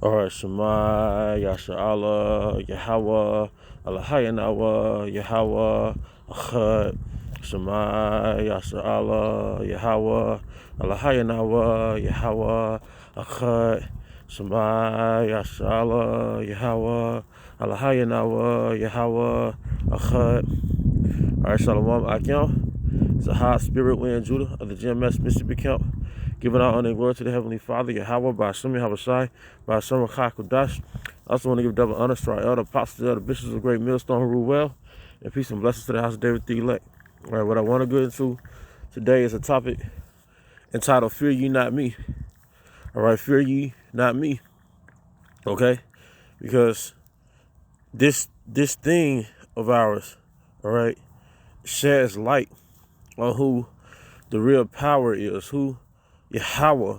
All right, Shema, Yasha Allah, Yahweh, Allahayanawa, Yahweh, Achad, Shema, Yasha Allah, Yahweh, Allahayanawa, Yahweh, Achad, Shema, Yasha Allah, Yahweh, Allahayanawa, Yahweh, Achad. All right, Shalom, Akim. It's a hot spirit wind Judah of the GMS Mississippi Camp. Giving out honor and glory to the Heavenly Father, Yahweh, by Hashem Yahushai, by Hashem Chakudash. I also want to give double honor to our elder apostles, elder bishops of Great Millstone who rule well, and peace and blessings to the house of David the elect. All right, what I want to go into today is a topic entitled "Fear Ye Not Me." All right, fear ye not me. Okay, because this thing of ours, all right, sheds light on who the real power is, who Yahweh,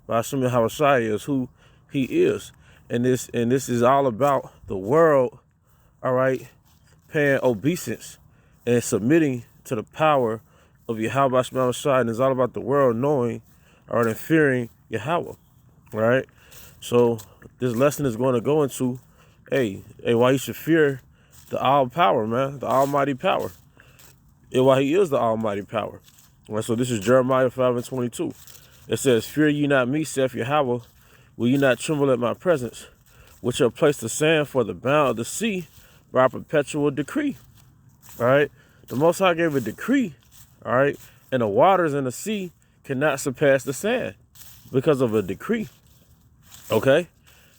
by Hashem Yahushai is, who he is. And this is all about the world, all right, paying obeisance and submitting to the power of Yahweh by Hashem Yahushai. And it's all about the world knowing, all right, and fearing Yahweh, all right? So this lesson is going to go into, why you should fear the all power, man, the almighty power. And why he is the almighty power. All right, so this is Jeremiah 5:22. It says, "Fear ye not me, saith Yahweh, will ye not tremble at my presence, which shall place the sand for the bound of the sea by a perpetual decree." All right, the Most High gave a decree, all right, and the waters in the sea cannot surpass the sand because of a decree. Okay,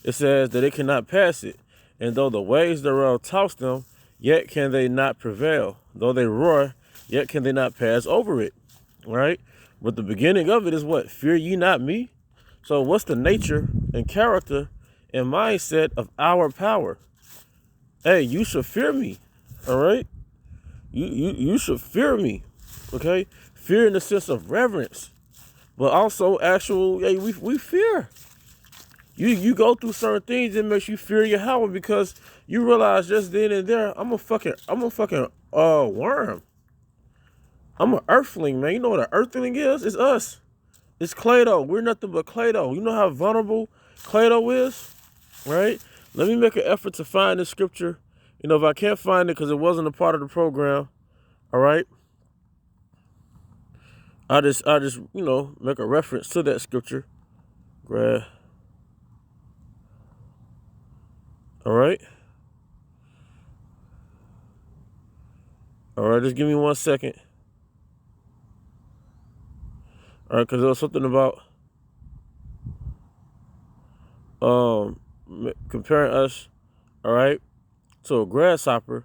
it says that it cannot pass it, and though the waves thereof toss them, yet can they not prevail. Though they roar, yet can they not pass over it. All right. But the beginning of it is what? Fear ye not me? So what's the nature and character and mindset of our power? Hey, you should fear me. All right? You should fear me. Okay? Fear in the sense of reverence. But also actual, we fear. You go through certain things that makes you fear Yahweh because you realize just then and there, I'm a fucking worm. I'm an earthling, man. You know what an earthling is? It's us. It's Clado. We're nothing but Clado. You know how vulnerable Clado is? Right? Let me make an effort to find this scripture. You know, if I can't find it because it wasn't a part of the program, all right? I just make a reference to that scripture. Grab. All right? All right, just give me 1 second. All right, because there was something about comparing us, all right, to a grasshopper.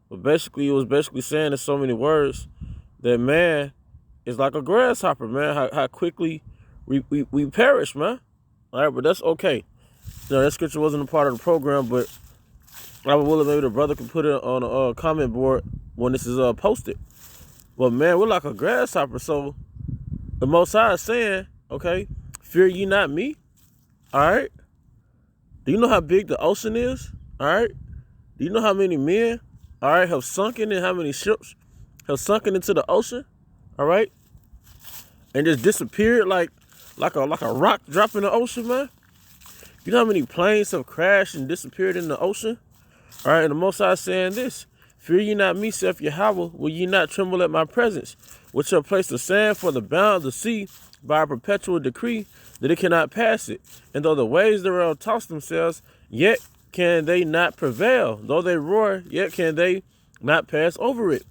But basically, it was basically saying in so many words that man is like a grasshopper, man. How quickly we perish, man. All right, but that's okay. You know, that scripture wasn't a part of the program, but I would willing maybe the brother can put it on a comment board when this is posted. But man, we're like a grasshopper, so the Most High is saying, okay, fear ye not me, all right? Do you know how big the ocean is, all right? Do you know how many men, all right, have sunken and how many ships have sunken into the ocean, all right? And just disappeared like a rock drop in the ocean, man? You know how many planes have crashed and disappeared in the ocean? All right, and the Most High is saying this, fear ye not me, saith Yahweh, will ye not tremble at my presence, which shall place the sand for the bound of the sea by a perpetual decree that it cannot pass it. And though the waves thereof toss themselves, yet can they not prevail. Though they roar, yet can they not pass over it.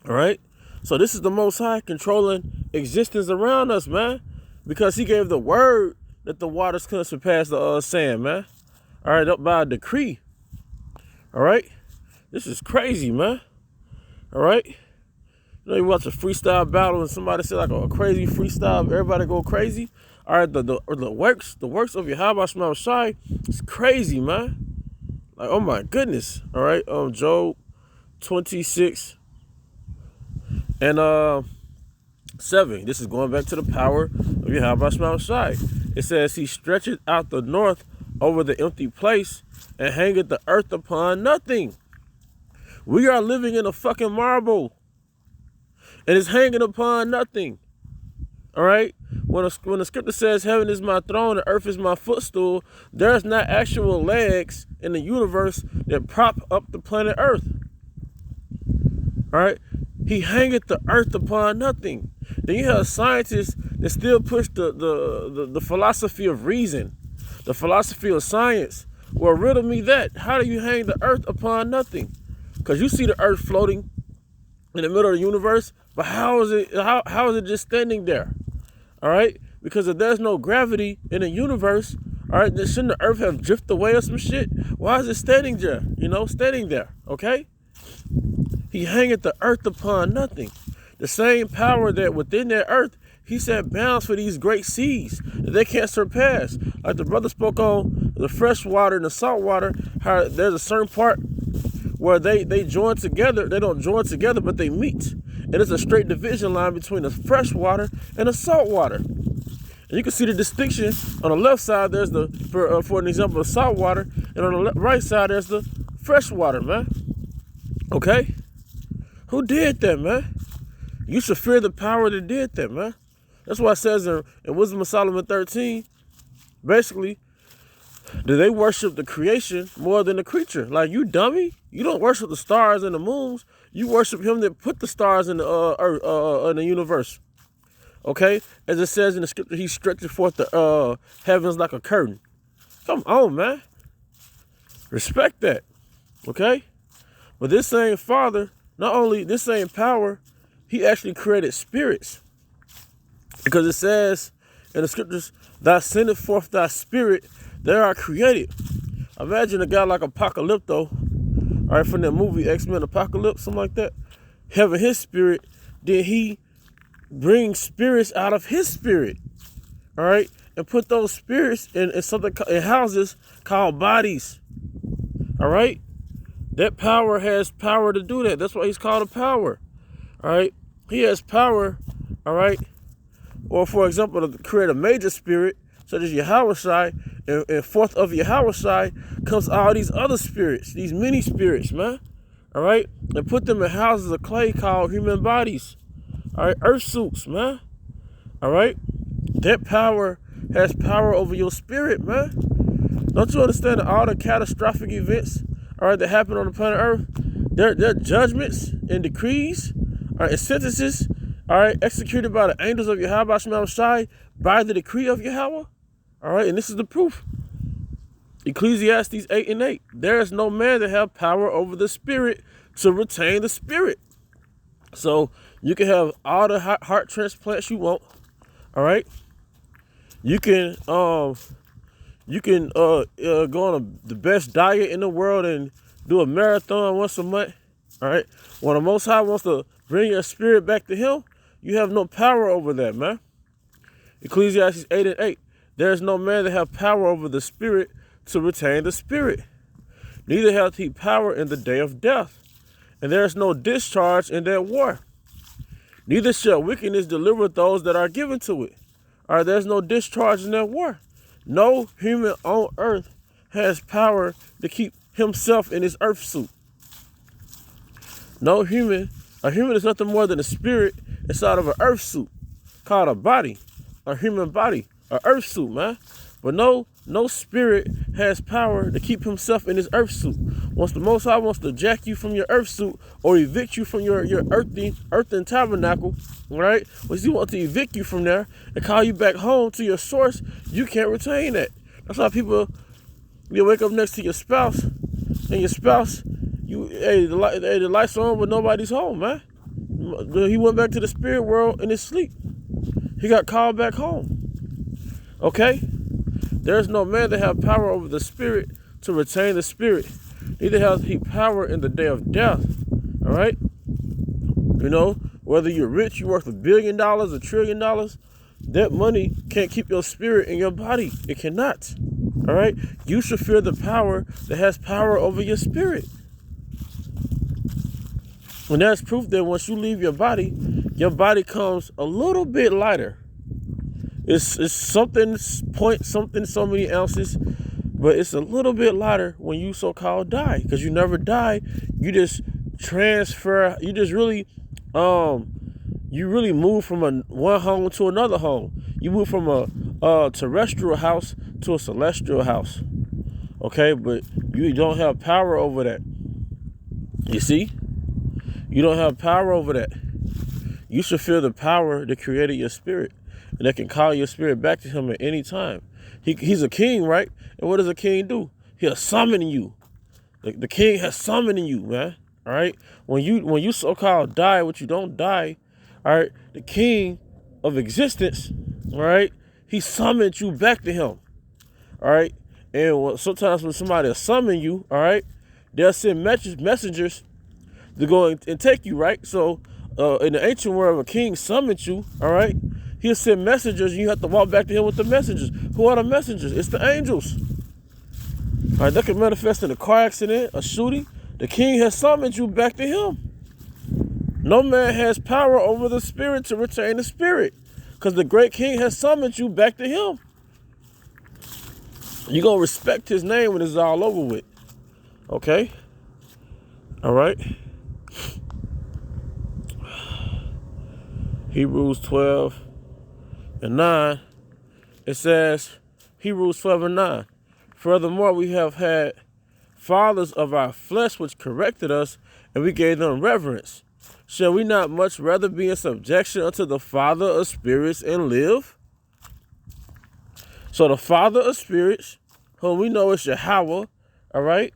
All right? So this is the Most High controlling existence around us, man. Because he gave the word that the waters couldn't surpass the sand, man. All right, up by a decree. All right? This is crazy, man. All right? You know, you watch a freestyle battle and somebody say like a crazy freestyle, everybody go crazy. All right, the works of Yahweh Shai is crazy, man. Like, oh my goodness. All right, Job 26 and 7. This is going back to the power of Yahweh Shai. It says, he stretcheth out the north over the empty place and hangeth the earth upon nothing. We are living in a fucking marble. And it's hanging upon nothing. All right. When the scripture says heaven is my throne and earth is my footstool, there's not actual legs in the universe that prop up the planet Earth. All right. He hangeth the earth upon nothing. Then you have scientists that still push the philosophy of reason, the philosophy of science. Well, riddle me that. How do you hang the earth upon nothing? Because you see the earth floating in the middle of the universe, but how is it just standing there? All right? Because if there's no gravity in the universe, all right, then shouldn't the earth have drifted away or some shit? Why is it standing there? Standing there, okay? He hangeth the earth upon nothing. The same power that within that earth, he set bounds for these great seas that they can't surpass. Like the brother spoke on the fresh water and the salt water, how there's a certain part where they join together. They don't join together, but they meet. And it's a straight division line between the fresh water and the salt water. And you can see the distinction. On the left side, there's for an example, the salt water. And on the right side, there's the fresh water, man. Okay? Who did that, man? You should fear the power that did that, man. That's why it says in Wisdom of Solomon 13, basically, do they worship the creation more than the creature? Like, you dummy. You don't worship the stars and the moons. You worship him that put the stars in the earth, in the universe. Okay? As it says in the scripture, he stretches forth the heavens like a curtain. Come on, man. Respect that. Okay? But this same Father, not only this same power, he actually created spirits. Because it says in the scriptures, thou sendest forth thy spirit, they are created. Imagine a guy like Apocalypto, all right, from that movie X-Men Apocalypse, something like that, having his spirit, then he brings spirits out of his spirit, all right, and put those spirits in something in houses called bodies, all right. That power has power to do that. That's why he's called a power, all right. He has power, all right. Or for example, to create a major spirit such as Yahushai, and forth of Yahushai comes all these other spirits, these many spirits, man. All right, and put them in houses of clay called human bodies. All right, earth suits, man. All right, that power has power over your spirit, man. Don't you understand that all the catastrophic events, all right, that happen on the planet Earth, they're judgments and decrees, all right, and sentences, all right, executed by the angels of Yahweh Shai by the decree of Yahweh. All right, and this is the proof. Ecclesiastes 8:8. There is no man that have power over the spirit to retain the spirit. So you can have all the heart transplants you want. All right. You can go on the best diet in the world and do a marathon once a month. All right. When the Most High wants to bring your spirit back to him, you have no power over that, man. Ecclesiastes 8:8. There is no man that have power over the spirit to retain the spirit. Neither hath he power in the day of death. And there is no discharge in that war. Neither shall wickedness deliver those that are given to it. All right, there's no discharge in that war. No human on earth has power to keep himself in his earth suit. No human, a human is nothing more than a spirit inside of an earth suit called a body, a human body, an earth suit, man. But no spirit has power to keep himself in his earth suit. Once the Most High wants to jack you from your earth suit or evict you from your earthen tabernacle, right? Once he wants to evict you from there and call you back home to your source, you can't retain that. That's why people, you wake up next to your spouse, and your spouse, the lights on, but nobody's home, man. He went back to the spirit world in his sleep. He got called back home. Okay? There's no man that have power over the spirit to retain the spirit. Neither has he power in the day of death. All right? You know, whether you're rich, you're worth $1 billion, $1 trillion, that money can't keep your spirit in your body. It cannot. All right? You should fear the power that has power over your spirit. And that's proof that once you leave your body comes a little bit lighter. It's something, so many ounces, but it's a little bit lighter when you so-called die, because you never die. You just transfer, you just really you really move from one home to another home. You move from a terrestrial house to a celestial house. Okay, but you don't have power over that. You see? You don't have power over that. You should feel the power that created your spirit, and that can call your spirit back to him at any time. He's a king, right? And what does a king do? He'll summon you. The king has summoned you, man. All right? When you so-called die, which you don't die, all right, the king of existence, all right, he summoned you back to him. All right? And sometimes when somebody will summon you, all right, they'll send messengers to go and take you, right? So in the ancient world, if a king summons you, all right, he'll send messengers, and you have to walk back to him with the messengers. Who are the messengers? It's the angels. All right, that can manifest in a car accident, a shooting. The king has summoned you back to him. No man has power over the spirit to retain the spirit, because the great king has summoned you back to him. You're going to respect his name when it's all over with. Okay? All right? Hebrews 12:9. It says, Hebrews 12:9. Furthermore, we have had fathers of our flesh which corrected us, and we gave them reverence. Shall we not much rather be in subjection unto the Father of spirits and live? So the Father of spirits, whom we know is Yahweh, all right?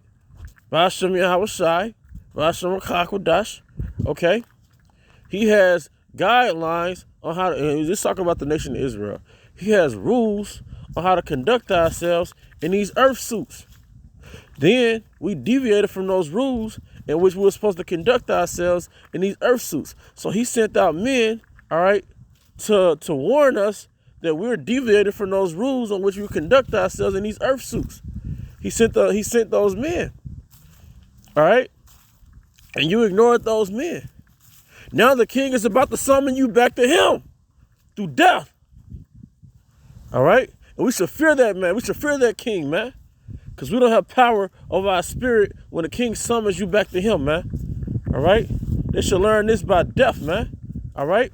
Ba'ashem Yahweh Shai, Ba'ashem Kakodash, okay? He has guidelines on how to, and he's just talking about the nation of Israel. He has rules on how to conduct ourselves in these earth suits. Then we deviated from those rules in which we were supposed to conduct ourselves in these earth suits. So he sent out men, all right, to warn us that we're deviated from those rules on which we conduct ourselves in these earth suits. He sent those men, all right, and you ignored those men. Now the king is about to summon you back to him through death, all right? And we should fear that man. We should fear that king, man. Because we don't have power over our spirit when the king summons you back to him, man. All right? They should learn this by death, man. All right?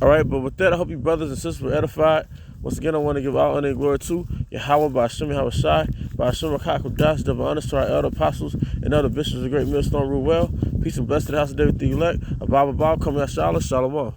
All right, but with that, I hope you brothers and sisters were edified. Once again, I want to give all honor and glory to Yahweh, Ba'ashem Yahweh Shai, Ba'ashem Kakodash, double honors to our elder apostles and other bishops of the great millstone rule well. Peace and blessing to the house of David the elect. A Bible, come out, Shalom.